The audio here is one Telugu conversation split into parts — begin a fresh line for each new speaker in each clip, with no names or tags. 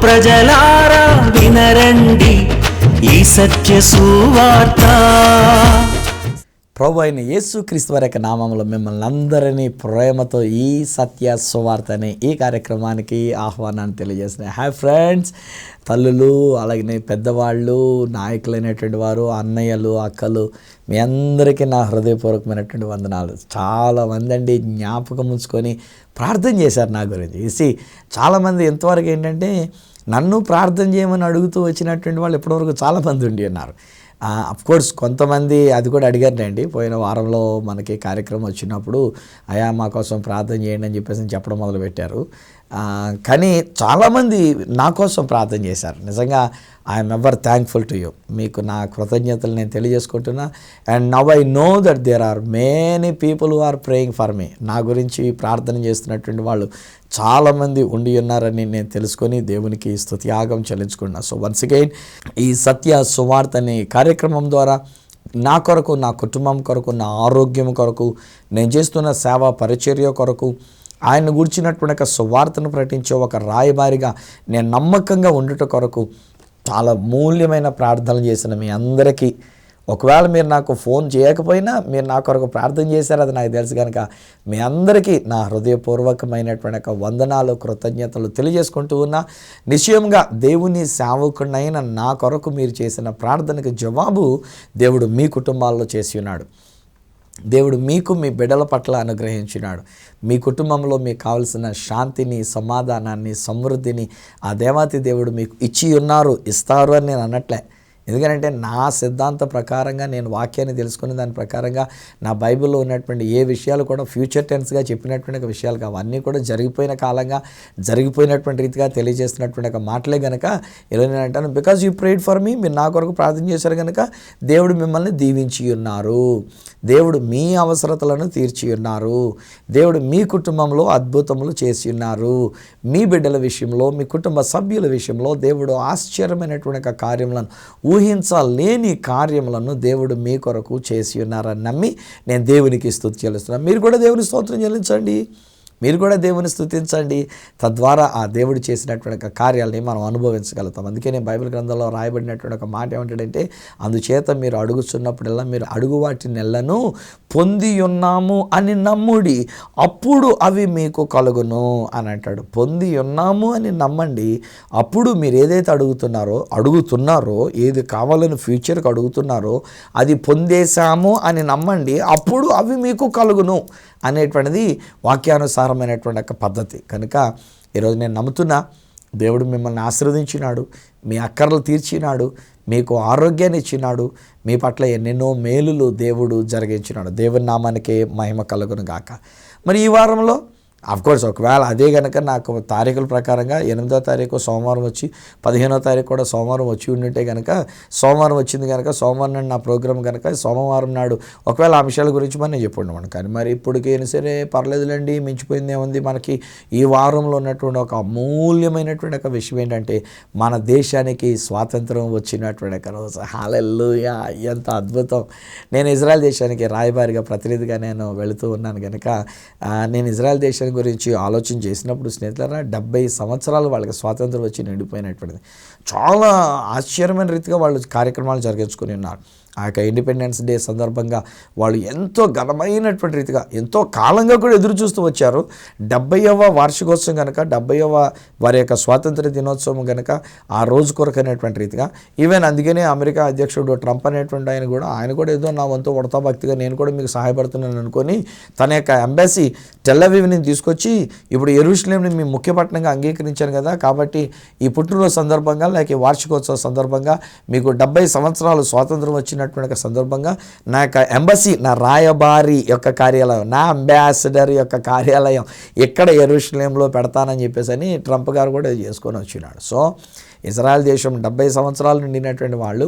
ప్రజలారా వినరండి ఈ సత్య సువార్త.
ప్రభు అయిన యేసుక్రీస్తు వారి యొక్క నామములో మిమ్మల్ని అందరినీ ప్రేమతో ఈ సత్య సువార్త అనే ఈ కార్యక్రమానికి ఆహ్వానాన్ని తెలియజేస్తున్నాయి. హాయ్ ఫ్రెండ్స్, తల్లులు, అలాగే పెద్దవాళ్ళు, నాయకులైనటువంటి వారు, అన్నయ్యలు, అక్కలు, మీ అందరికీ నా హృదయపూర్వకమైనటువంటి వందనాలు. చాలామంది అండి జ్ఞాపకం ఉంచుకొని ప్రార్థన చేశారు నా గురించి. చాలామంది ఎంతవరకు ఏంటంటే నన్ను ప్రార్థన చేయమని అడుగుతూ వచ్చినటువంటి వాళ్ళు ఇప్పటివరకు చాలామంది ఉండి ఉన్నారు. అఫ్కోర్స్ కొంతమంది అది కూడా అడిగారండి. పోయిన వారంలో మనకి కార్యక్రమం వచ్చినప్పుడు అయా మా కోసం ప్రార్థన చేయండి అని చెప్పేసి చెప్పడం మొదలుపెట్టారు. కానీ చాలామంది నా కోసం ప్రార్థన చేశారు. నిజంగా I'm ever thankful to you. మీకు నా కృతజ్ఞతలు నేను తెలియజేసుకుంటున్నా. And now I know that there are many people who are praying for me. నా గురించి ప్రార్థన చేస్తున్నటువంటి వాళ్ళు చాలామంది ఉండి ఉన్నారని నేను తెలుసుకొని దేవునికి స్తుతియాగం చెల్లించుకున్నా. సో వన్స్ అగైన్ ఈ సత్య సువార్త అనే కార్యక్రమం ద్వారా నా కొరకు, నా కుటుంబం కొరకు, నా ఆరోగ్యం కొరకు, నేను చేస్తున్న సేవా పరిచర్య కొరకు, ఆయన గురించినటువంటి ఒక సువార్తను ప్రకటించే ఒక రాయబారిగా నేను నమ్మకంగా ఉండుట కొరకు చాలా మూల్యమైన ప్రార్థనలు చేసిన మీ అందరికీ, ఒకవేళ మీరు నాకు ఫోన్ చేయకపోయినా మీరు నా కొరకు ప్రార్థన చేశారు, అది నాకు తెలుసు కనుక మీ అందరికీ నా హృదయపూర్వకమైనటువంటి ఒక వందనాలు, కృతజ్ఞతలు తెలియజేసుకుంటూ ఉన్నా. నిశ్చయంగా దేవుని సేవకునైన నా కొరకు మీరు చేసిన ప్రార్థనకు జవాబు దేవుడు మీ కుటుంబాల్లో చేసి ఉన్నాడు. దేవుడు మీకు, మీ బిడ్డల పట్ల అనుగ్రహించినాడు. మీ కుటుంబంలో మీకు కావలసిన శాంతిని, సమాధానాన్ని, సమృద్ధిని ఆ దేవాతి దేవుడు మీకు ఇచ్చి ఉన్నారు, ఇస్తారు అని నేను అనట్లే. ఎందుకంటే నా సిద్ధాంత ప్రకారంగా, నేను వాక్యాన్ని తెలుసుకునే దాని ప్రకారంగా, నా బైబిల్లో ఉన్నటువంటి ఏ విషయాలు కూడా ఫ్యూచర్ టెన్స్గా చెప్పినటువంటి విషయాలు కావు. అన్నీ కూడా జరిగిపోయిన కాలంగా, జరిగిపోయినటువంటి రీతిగా తెలియజేస్తున్నటువంటి ఒక మాటలే కనుక ఇలా నేను అంటాను, because you prayed for me, మీరు నా కొరకు ప్రార్థన చేశారు కనుక దేవుడు మిమ్మల్ని దీవించి ఉన్నారు, దేవుడు మీ అవసరతలను తీర్చి ఉన్నారు, దేవుడు మీ కుటుంబంలో అద్భుతములు చేసి ఉన్నారు, మీ బిడ్డల విషయంలో, మీ కుటుంబ సభ్యుల విషయంలో దేవుడు ఆశ్చర్యమైనటువంటి కార్యములను, ఊహించలేని కార్యములను దేవుడు మీ కొరకు చేసి ఉన్నారని నమ్మి నేను దేవునికి స్తుతి చెల్లిస్తున్నాను. మీరు కూడా దేవుని స్తోత్రం చెల్లించండి, మీరు కూడా దేవుని స్తుతించండి. తద్వారా ఆ దేవుడు చేసినటువంటి ఒక కార్యాలని మనం అనుభవించగలుగుతాం. అందుకే నేను బైబిల్ గ్రంథంలో రాయబడినటువంటి ఒక మాట ఏమంటాడంటే, అందుచేత మీరు అడుగుతున్నప్పుడల్లా మీరు అడుగు వాటి నెలను పొంది ఉన్నాము అని నమ్ముడి, అప్పుడు అవి మీకు కలుగును అని అంటాడు. పొంది ఉన్నాము అని నమ్మండి, అప్పుడు మీరు ఏదైతే అడుగుతున్నారో ఏది కావాలని ఫ్యూచర్కి అడుగుతున్నారో అది పొందేశాము అని నమ్మండి, అప్పుడు అవి మీకు కలుగును అనేటువంటిది వాక్యానుసారమైనటువంటి ఒక పద్ధతి. కనుక ఈరోజు నేను నమ్ముతున్నా, దేవుడు మిమ్మల్ని ఆశీర్వదించినాడు, మీ అక్కర్లు తీర్చినాడు, మీకు ఆరోగ్యాన్ని ఇచ్చినాడు, మీ పట్ల ఎన్నెన్నో మేలులు దేవుడు జరిగించినాడు. దేవుని నామానికే మహిమ కలుగును గాక. మరి ఈ వారంలో అఫ్కోర్స్ ఒకవేళ అదే కనుక నాకు తారీఖుల ప్రకారంగా 8వ తారీఖు సోమవారం వచ్చి 15వ తారీఖు కూడా సోమవారం వచ్చి ఉండింటే కనుక, సోమవారం వచ్చింది కనుక సోమవారం నాడు నా ప్రోగ్రాం కనుక సోమవారం నాడు ఒకవేళ ఆ విషయాల గురించి మనం చెప్పుకుంటాం. కానీ మరి ఇప్పటికైనా సరే పర్లేదులేండి, మించిపోయింది ఏముంది. మనకి ఈ వారంలో ఉన్నటువంటి ఒక అమూల్యమైనటువంటి ఒక విషయం ఏంటంటే, మన దేశానికి స్వాతంత్రం వచ్చినటువంటి ఒక రోజు. హల్లెలూయా, ఎంత అద్భుతం. నేను ఇజ్రాయెల్ దేశానికి రాయబారిగా, ప్రతినిధిగా నేను వెళుతూ ఉన్నాను కనుక నేను ఇజ్రాయెల్ దేశానికి గురించి ఆలోచన చేసినప్పుడు స్నేహితులారా, 70 సంవత్సరాలు వాళ్ళకి స్వాతంత్రం వచ్చి నిండిపోయినటువంటిది. చాలా ఆశ్చర్యమైన రీతిగా వాళ్ళు కార్యక్రమాలు జరిగించుకుని ఉన్నారు. ఆ యొక్క ఇండిపెండెన్స్ డే సందర్భంగా వాళ్ళు ఎంతో ఘనమైనటువంటి రీతిగా ఎంతో కాలంగా కూడా ఎదురు చూస్తూ వచ్చారు. 70వ వార్షికోత్సవం కనుక, 70వ వారి యొక్క స్వాతంత్ర దినోత్సవం కనుక ఆ రోజు కొరకు అనేటువంటి రీతిగా, ఈవెన్ అందుకనే అమెరికా అధ్యక్షుడు ట్రంప్ అనేటువంటి ఆయన కూడా ఏదో నా వంతు ఉడతా భక్తిగా నేను కూడా మీకు సహాయపడుతున్నాను అనుకొని తన యొక్క ఎంబసీ టెల్ అవీవ్ని తీసుకొచ్చి ఇప్పుడు యెరూషలేంని మీ ముఖ్య పట్టణంగా అంగీకరించాను కదా, కాబట్టి ఈ పుట్టినరోజు సందర్భంగా లేక వార్షికోత్సవ సందర్భంగా మీకు 70 సంవత్సరాలు స్వాతంత్రం వచ్చినటువంటి సందర్భంగా నా యొక్క ఎంబసీ, నా రాయబారి యొక్క కార్యాలయం, నా అంబాసిడర్ యొక్క కార్యాలయం ఇక్కడ యెరూషలేంలో పెడతానని చెప్పేసి అని ట్రంప్ గారు కూడా చేసుకొని వచ్చినాడు. సో ఇజ్రాయెల్ దేశం 70 సంవత్సరాలు నిండినటువంటి వాళ్ళు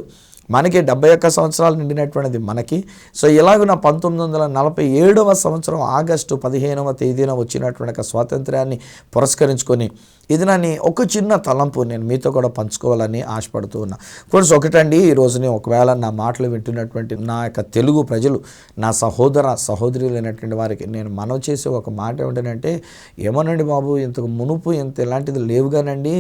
మనకి 71 సంవత్సరాలు నిండినటువంటిది మనకి. సో ఇలాగున 1947వ సంవత్సరం ఆగస్టు 15వ తేదీన వచ్చినటువంటి స్వాతంత్ర్యాన్ని పురస్కరించుకొని ఇది నన్ను ఒక చిన్న తలంపు నేను మీతో కూడా పంచుకోవాలని ఆశపడుతూ ఉన్నా. ఫ్రెండ్స్, ఒకటండి, ఈ రోజుని ఒకవేళ నా మాటలు వింటున్నటువంటి నా యొక్క తెలుగు ప్రజలు, నా సహోదర సహోదరులైనటువంటి వారికి నేను మనవి చేసే ఒక మాట ఏమిటంటే, ఏమోనండి బాబు, ఇంతకు మునుపు ఇంత ఇలాంటిది లేవుగానండి,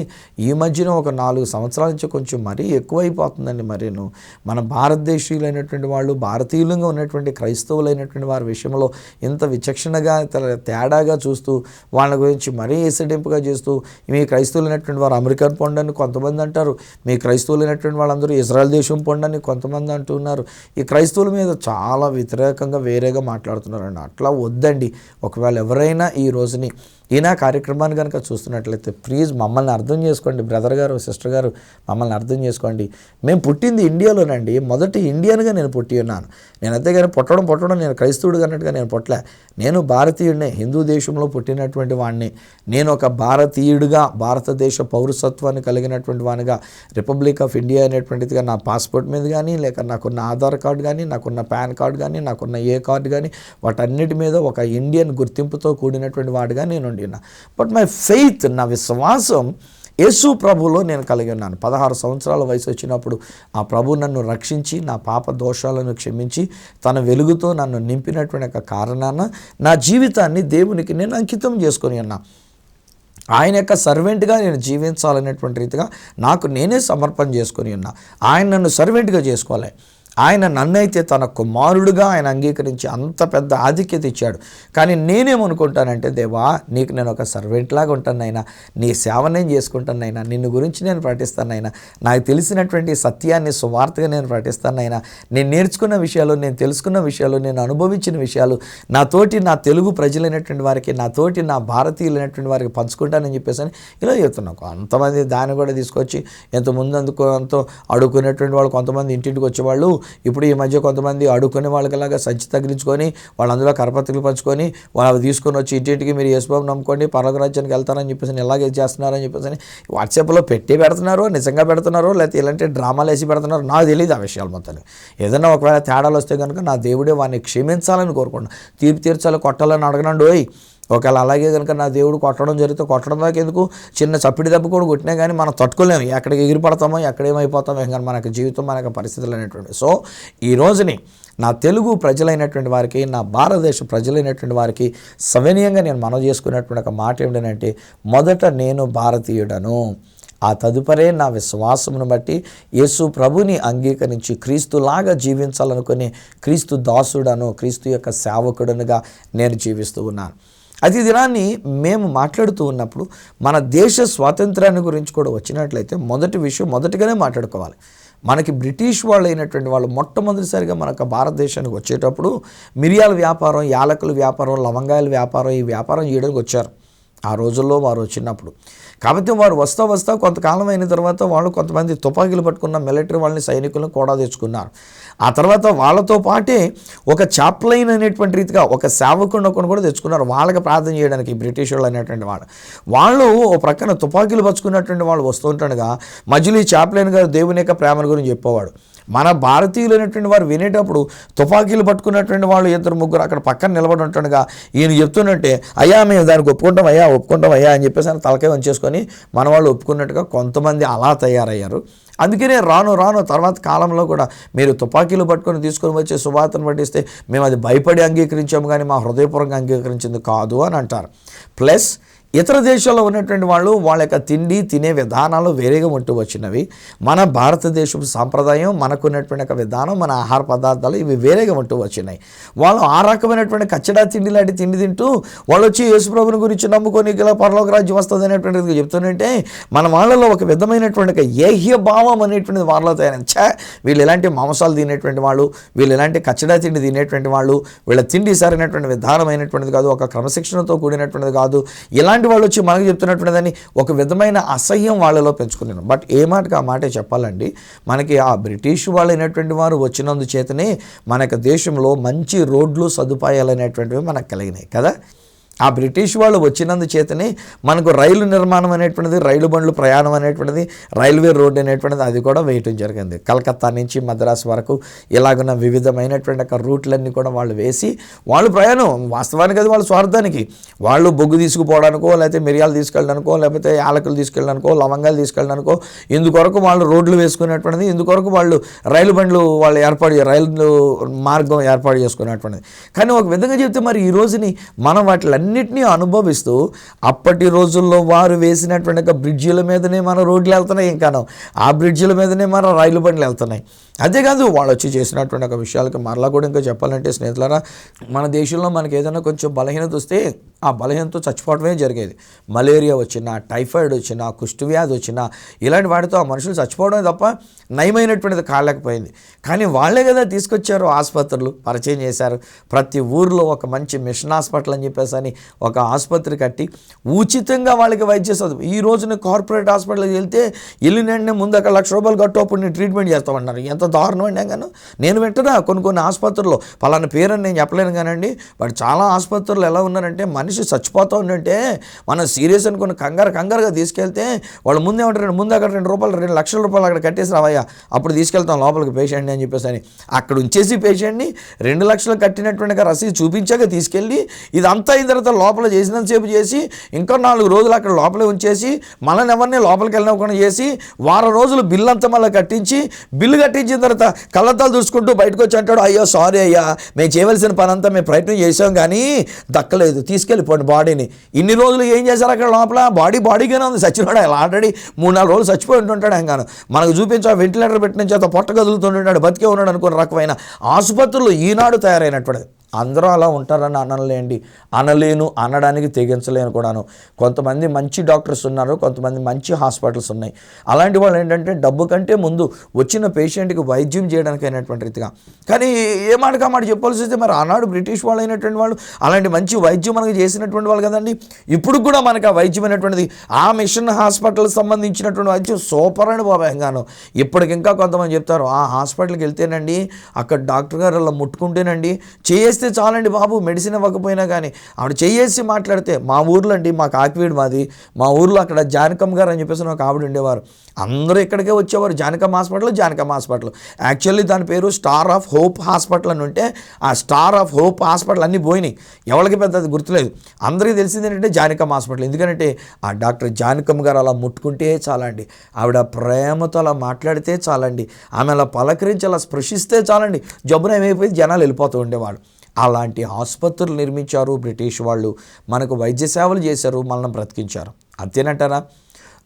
ఈ మధ్యన ఒక 4 సంవత్సరాల నుంచి కొంచెం మరీ ఎక్కువైపోతుందండి. మరీను మన భారతదేశీయులైనటువంటి వాళ్ళు, భారతీయులుగా ఉన్నటువంటి క్రైస్తవులైనటువంటి వారి విషయంలో ఇంత విచక్షణగా తేడాగా చూస్తూ వాళ్ళ గురించి మరీ ఏసడింపుగా చేస్తూ, మీ క్రైస్తవులైనటువంటి వారు అమెరికన్ పొండని కొంతమంది అంటారు, మీ క్రైస్తవులైనటువంటి వాళ్ళందరూ ఇజ్రాయెల్ దేశం పొండని కొంతమంది అంటున్నారు. ఈ క్రైస్తవుల మీద చాలా వ్యతిరేకంగా వేరేగా మాట్లాడుతున్నారండి. అట్లా వద్దండి. ఒకవేళ ఎవరైనా ఈ రోజుని ఈయన కార్యక్రమాన్ని కనుక చూస్తున్నట్లయితే ప్లీజ్ మమ్మల్ని అర్థం చేసుకోండి. బ్రదర్ గారు, సిస్టర్ గారు, మమ్మల్ని అర్థం చేసుకోండి. మేము పుట్టింది ఇండియాలోనండి. మొదటి ఇండియన్గా నేను పుట్టి ఉన్నాను. నేను అంతేగాని పుట్టడం నేను క్రైస్తవుడు అన్నట్టుగా నేను పుట్టలే. నేను భారతీయుడినే, హిందూ దేశంలో పుట్టినటువంటి వాడిని. నేను ఒక భారతీయుడిగా, భారతదేశ పౌరసత్వాన్ని కలిగినటువంటి వాడిగా, రిపబ్లిక్ ఆఫ్ ఇండియా అనేటువంటిదిగా నా పాస్పోర్ట్ మీద కానీ, లేక నాకున్న ఆధార్ కార్డు కానీ, నాకున్న పాన్ కార్డు కానీ, నాకున్న ఏ కార్డు కానీ, వాటన్నిటి మీద ఒక ఇండియన్ గుర్తింపుతో కూడినటువంటి వాడిగా నేను ఉండినా. బట్ మై ఫెయిత్, నా విశ్వాసం యేసు ప్రభులో నేను కలిగి ఉన్నాను. 16 సంవత్సరాల వయసు వచ్చినప్పుడు ఆ ప్రభు నన్ను రక్షించి నా పాప దోషాలను క్షమించి తన వెలుగుతో నన్ను నింపినటువంటి ఒక కారణాన నా జీవితాన్ని దేవునికి నేను అంకితం చేసుకొని ఉన్నా. ఆయన యొక్క సర్వెంట్గా నేను జీవించాలనేటువంటి రీతిగా నాకు నేనే సమర్పణ చేసుకొని ఉన్నా. ఆయన నన్ను సర్వెంట్గా చేసుకోవాలి. ఆయన నన్నైతే తన కుమారుడుగా ఆయన అంగీకరించి అంత పెద్ద ఆధిక్యత ఇచ్చాడు. కానీ నేనేమనుకుంటానంటే, దేవా, నీకు నేను ఒక సర్వెంట్లాగా ఉంటానైనా, నీ సేవ నేను చేసుకుంటానైనా, నిన్ను గురించి నేను ప్రకటిస్తానైనా, నాకు తెలిసినటువంటి సత్యాన్ని సువార్తగా నేను ప్రకటిస్తానైనా, నేను నేర్చుకున్న విషయాలు, నేను తెలుసుకున్న విషయాలు, నేను అనుభవించిన విషయాలు నా తెలుగు ప్రజలైనటువంటి వారికి, నా భారతీయులైనటువంటి వారికి పంచుకుంటానని చెప్పేసి ఇలా చెప్తున్నాను. కొంతమంది దాన్ని కూడా తీసుకొచ్చి ఎంతో అడుక్కునేటువంటి వాళ్ళు, కొంతమంది ఇంటింటికి వచ్చేవాళ్ళు, ఇప్పుడు ఈ మధ్య కొంతమంది అడుక్కునే వాళ్ళకిలాగా సంచి తగిలించుకొని వాళ్ళు అందులో కరపత్రికలు పంచుకొని వాళ్ళు తీసుకొని వచ్చి ఇంటింటికి మీరు యేసుబాబు నమ్ముకోండి పరలోక రాజ్యానికి వెళ్తారని చెప్పేసి ఇలాగే చేస్తున్నారని చెప్పేసి వాట్సాప్లో పెడుతున్నారో, నిజంగా పెడుతున్నారో, లేకపోతే ఇలాంటి డ్రామాలు వేసి పెడుతున్నారో నాకు తెలియదు ఆ విషయాలు మొత్తాన్ని. ఏదైనా ఒకవేళ తేడాలు వస్తే కనుక నా దేవుడే వాడిని క్షమించాలని కోరుకుంటున్నాను. తీర్పు తీర్చాలి, కొట్టాలని అడగనండి. ఒకవేళ అలాగే కనుక నా దేవుడు కొట్టడం జరిగితే కొట్టడం దాకా ఎందుకు, చిన్న చప్పిడి దెబ్బ కూడా కొట్టినా కానీ మనం తట్టుకోలేము. ఎక్కడికి ఎగిరిపడతామో, ఎక్కడేమైపోతామో, కానీ మనకు జీవితం, మనకు పరిస్థితులు అనేటువంటి. సో ఈ రోజుని నా తెలుగు ప్రజలైనటువంటి వారికి, నా భారతదేశ ప్రజలైనటువంటి వారికి సవినయంగా నేను మనవి చేసుకున్నటువంటి ఒక మాట ఏమిటంటే, మొదట నేను భారతీయుడను, ఆ తదుపరే నా విశ్వాసమును బట్టి యేసు ప్రభుని అంగీకరించి క్రీస్తులాగా జీవించాలనుకుని క్రీస్తు దాసుడను, క్రీస్తు యొక్క సేవకుడనుగా నేను జీవిస్తూ ఉన్నాను. అది దినాన్ని మేము మాట్లాడుతూ ఉన్నప్పుడు మన దేశ స్వాతంత్రాన్ని గురించి కూడా వచ్చినట్లయితే మొదటిగానే మాట్లాడుకోవాలి. మనకి బ్రిటిష్ వాళ్ళు అయినటువంటి వాళ్ళు మొట్టమొదటిసారిగా మనకు భారతదేశానికి వచ్చేటప్పుడు మిరియాల వ్యాపారం, యాలకుల వ్యాపారం, లవంగాయల వ్యాపారం, ఈ వ్యాపారం చేయడానికి వచ్చారు. ఆ రోజుల్లో వారు వచ్చినప్పుడు కాబట్టి వారు వస్తా కొంతకాలం అయిన తర్వాత వాళ్ళు కొంతమంది తుపాకీలు పట్టుకున్న మిలిటరీ వాళ్ళని, సైనికులను కూడా తెచ్చుకున్నారు. ఆ తర్వాత వాళ్ళతో పాటే ఒక చాప్లైన్ అనేటువంటి రీతిగా ఒక సేవకుని కూడా తెచ్చుకున్నారు వాళ్ళకి ప్రార్థన చేయడానికి. బ్రిటిష్ వాళ్ళు అనేటువంటి వాళ్ళు ఓ ప్రక్కన తుపాకీలు పట్టుకున్నటువంటి వాళ్ళు వస్తూ ఉంటుండగా మధ్యలో ఈ చాప్లైన్ గారు దేవుని యొక్క ప్రేమల గురించి చెప్పేవాడు. మన భారతీయులు అనేటువంటి వారు వినేటప్పుడు తుపాకీలు పట్టుకున్నటువంటి వాళ్ళు 2-3 అక్కడ పక్కన నిలబడి ఉంటుండగా ఈయన చెప్తున్నట్టే, అయ్యా మేము దానికి ఒప్పుకుంటాం అయ్యా అని చెప్పేసి ఆయన తలకాయ వంచేసుకొని మన వాళ్ళు ఒప్పుకున్నట్టుగా కొంతమంది అలా తయారయ్యారు. అందుకనే రాను తర్వాత కాలంలో కూడా మీరు తుపాకీలు పట్టుకొని తీసుకొని వచ్చే సువార్తను పట్టిస్తే మేము అది భయపడి అంగీకరించాము కానీ మా హృదయపూర్వకంగా అంగీకరించింది కాదు అని అంటారు. ప్లస్ ఇతర దేశాల్లో ఉన్నటువంటి వాళ్ళు వాళ్ళ యొక్క తినే విధానాలు వేరేగా ఉంటూ వచ్చినవి. మన భారతదేశపు సాంప్రదాయం, మనకున్నటువంటి ఒక విధానం, మన ఆహార పదార్థాలు ఇవి వేరేగా ఉంటూ వచ్చినాయి. వాళ్ళు ఆ రకమైనటువంటి కచ్చడా తిండి లాంటి తిండి తింటూ వాళ్ళు వచ్చి యేసుప్రభుని గురించి నమ్ముకొని ఇలా పరలోక రాజ్యం వస్తుంది అనేటువంటిది చెప్తుంటే మన వాళ్ళలో ఒక విధమైనటువంటి ఏహ్య భావం అనేటువంటిది వాళ్ళలో తయారైంది. వీళ్ళు ఎలాంటి మాంసాలు తినేటువంటి వాళ్ళు, వీళ్ళు ఎలాంటి కచ్చడా తిండి తినేటువంటి వాళ్ళు, వీళ్ళ తిండి సరైనటువంటి విధానమైనటువంటిది కాదు, ఒక క్రమశిక్షణతో కూడినటువంటిది కాదు. ఇలాంటి వాళ్ళు వచ్చి మనకు చెప్తున్నటువంటిదని ఒక విధమైన అసహ్యం వాళ్ళలో పెంచుకున్నాను. బట్ ఏ మాటకి ఆ మాటే చెప్పాలండి, మనకి ఆ బ్రిటిష్ వాళ్ళు అయినటువంటి వారు వచ్చినందు చేతనే మనకు దేశంలో మంచి రోడ్లు సదుపాయాలు అనేటువంటివి మనకు కలిగినాయి కదా. ఆ బ్రిటిష్ వాళ్ళు వచ్చినందు చేతనే మనకు రైలు నిర్మాణం అనేటువంటిది, రైలు బండ్లు ప్రయాణం అనేటువంటిది, రైల్వే రోడ్డు అనేటువంటిది అది కూడా వేయటం జరిగింది. కలకత్తా నుంచి మద్రాసు వరకు ఇలాగున్న వివిధమైనటువంటి రూట్లన్నీ కూడా వాళ్ళు వేసి వాళ్ళు ప్రయాణం, వాస్తవానికి అది వాళ్ళ స్వార్థానికి, వాళ్ళు బొగ్గు తీసుకుపోవడానికో, లేకపోతే మిరియాలు తీసుకెళ్ళడానికో, లేకపోతే యాలకులు తీసుకెళ్ళడానికో, లవంగాలు తీసుకెళ్ళడానికో, ఇందుకొరకు వాళ్ళు రోడ్లు వేసుకునేటువంటిది, ఇందుకొరకు వాళ్ళు రైలు బండ్లు వాళ్ళు రైలు మార్గం ఏర్పాటు చేసుకునేటువంటిది. కానీ ఒక విధంగా చెప్తే మరి ఈ రోజుని మనం వాటిలన్నిటినీ అనుభవిస్తూ అప్పటి రోజుల్లో వారు వేసినటువంటి బ్రిడ్జిల మీదనే మన రోడ్లు వెళ్తున్నాయి, ఇంకాను ఆ బ్రిడ్జిల మీదనే మన రైలు బండ్లు వెళ్తున్నాయి. అంతేకాదు వాళ్ళు వచ్చి చేసినటువంటి ఒక విషయాలకి మరలా కూడా ఇంకా చెప్పాలంటే స్నేహితులారా, మన దేశంలో మనకి ఏదైనా కొంచెం బలహీనత వస్తే ఆ బలహీనతో చచ్చిపోవడమే జరిగేది. మలేరియా వచ్చినా, టైఫాయిడ్ వచ్చినా, కుష్ఠవ్యాధి వచ్చినా, ఇలాంటి వాటితో ఆ మనుషులు చచ్చిపోవడమే తప్ప నయమైనటువంటిది కాలేకపోయింది. కానీ వాళ్ళే కదా తీసుకొచ్చారు, ఆసుపత్రులు పరిచయం చేశారు. ప్రతి ఊరిలో ఒక మంచి మిషన్ హాస్పిటల్ అని చెప్పేసి అని ఒక ఆసుపత్రి కట్టి ఉచితంగా వాళ్ళకి వైద్య సదుపాయం. ఈ రోజున కార్పొరేట్ హాస్పిటల్కి వెళ్తే వెళ్ళినంటే ముందు అక్కడ ₹1,00,000 కట్టు, అప్పుడు నేను ట్రీట్మెంట్ చేస్తామన్నారు. ఎంత దారుణం అండి. కానీ నేను వింటున్నా కొన్ని ఆసుపత్రుల్లో, పలానా పేరు అని నేను చెప్పలేను కానండి, బట్ చాలా ఆసుపత్రులు ఎలా ఉన్నారంటే మనిషి చచ్చిపోతూ ఉండంటే మనం సీరియస్ అనుకుని కంగారుగా తీసుకెళ్తే వాళ్ళు ముందేమంటారు, ముందు అక్కడ ₹2,00,000 అక్కడ కట్టేసి రావయ్యా, అప్పుడు తీసుకెళ్తాం లోపలికి పేషెంట్ని అని చెప్పేసి అని అక్కడ ఉంచేసి పేషెంట్ని 2 లక్షలు కట్టినటువంటి రసీదు చూపించాక తీసుకెళ్ళి ఇదంతా అయిన తర్వాత లోపల చేసినంతసేపు చేసి ఇంకా 4 రోజులు అక్కడ లోపలే ఉంచేసి మళ్ళీ ఎవరిని లోపలికి వెళ్ళినకుండా చేసి వారం రోజులు బిల్లు అంతా మళ్ళీ కట్టించి, బిల్లు కట్టించిన తర్వాత కళ్ళద్దాలు చూసుకుంటూ బయటకు వచ్చి అంటాడు, అయ్యో సారీ అయ్యా, మేము చేయవలసిన పని అంతా మేము ప్రయత్నం చేసాం కానీ దక్కలేదు, తీసుకెళ్ళిపోండి బాడీని. ఇన్ని రోజులు ఏం చేశారు అక్కడ లోపల? బాడీగానే ఉంది, చచ్చిపోయాడు. అలా ఆల్రెడీ 3-4 రోజులు చచ్చిపోయి ఉంటుంటాడు. ఎంగాను మనకు చూపించా వెంటిలేటర్ పెట్టిన చేత పొట్ట కదులుతుంటాడు, బతికే ఉన్నాడు అనుకున్న రకమైన ఆసుపత్రులు ఈనాడు తయారైనటువంటిది. అందరూ అలా ఉంటారని అనలేను, అనడానికి తెగించలేను కూడాను. కొంతమంది మంచి డాక్టర్స్ ఉన్నారు, కొంతమంది మంచి హాస్పిటల్స్ ఉన్నాయి. అలాంటి వాళ్ళు ఏంటంటే డబ్బు కంటే ముందు వచ్చిన పేషెంట్కి వైద్యం చేయడానికి అయినటువంటి రీతిగా. కానీ ఏ మాటగా మాట చెప్పాల్సి వస్తే మరి ఆనాడు బ్రిటిష్ వాళ్ళు అయినటువంటి వాళ్ళు అలాంటి మంచి వైద్యం మనకు చేసినటువంటి వాళ్ళు కదండి. ఇప్పుడు కూడా మనకు ఆ వైద్యం అయినటువంటిది, ఆ మిషన్ హాస్పిటల్ సంబంధించినటువంటి వైద్యం సూపర్ అని బాబాయంగాను. ఇప్పటికి ఇంకా కొంతమంది చెప్తారు, ఆ హాస్పిటల్కి వెళ్తేనండి అక్కడ డాక్టర్ గారు అలా ముట్టుకుంటేనండి చేస్తే చాలండి బాబు, మెడిసిన్ ఇవ్వకపోయినా కానీ ఆవిడ చేసి మాట్లాడితే. మా ఊర్లో అండి, మా కాకివీడు మాది, మా ఊర్లో అక్కడ జానకమ్మ గారు అని చెప్పేసి ఒక ఆవిడ ఉండేవారు. అందరూ ఇక్కడికే వచ్చేవారు, జానకమ్మ హాస్పిటల్. యాక్చువల్లీ దాని పేరు స్టార్ ఆఫ్ హోప్ హాస్పిటల్ అని ఉంటే ఆ స్టార్ ఆఫ్ హోప్ హాస్పిటల్ అన్నీ పోయినాయి, ఎవరికి పెద్దది గుర్తులేదు. అందరికీ తెలిసింది ఏంటంటే జానకమ్మ హాస్పిటల్. ఎందుకంటే ఆ డాక్టర్ జానకమ్మ గారు అలా ముట్టుకుంటే చాలండి, ఆవిడ ప్రేమతో అలా మాట్లాడితే చాలండి, ఆమె అలా పలకరించి అలా స్పృశిస్తే చాలండి, జబ్బున ఏమైపోయి జనాలు వెళ్ళిపోతూ ఉండేవాళ్ళు. అలాంటి ఆసుపత్రులు నిర్మించారు బ్రిటిష్ వాళ్ళు, మనకు వైద్య సేవలు చేశారు, మనల్ని బ్రతికించారు. అంతేనంటారా?